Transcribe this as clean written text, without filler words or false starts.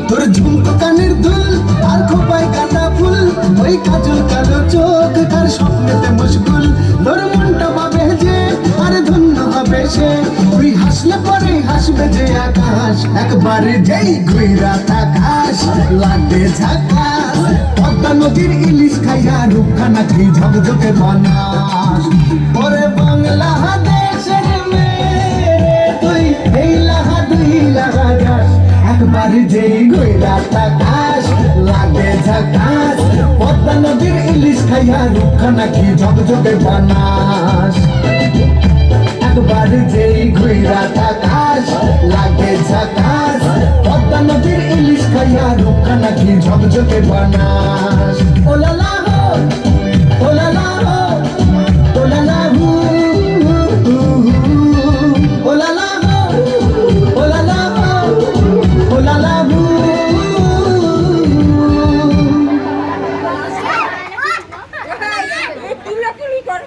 তোর ঝুমকো কানের দুল আর খোপায় গাঁদা ফুল, ওই কাজল কালো চোখ তার স্বপ্নেতে মশগুল। তোর মনটা পাবে যে আর ধন্য হবে সে, তুই হাসলে পরে হাসবে যে আকাশ। একবার যেই ঘুইরা তাকাস লাগে ঝাকাস, পদ্মা নদীর ইলিশ খাইয়া রূপখানা কি ঝকঝকে বানাস। ওরে বাংলাদেশের মেয়ে তুই এই লাহা দুই লাহা যাস, একবার যেই ঘুইরা তাকাস লাগে ঝাকাস, পদ্মা নদীর ইলিশ খাইয়া রূপখানা কি ঝকঝকে বানাস। একবার যেই ঘুইরা তাকাস লাগে ঝাকাস, পদ্মা নদীর ইলিশ খাইয়া রূপখানা কি ঝকঝকে বানাস। ও লালা হো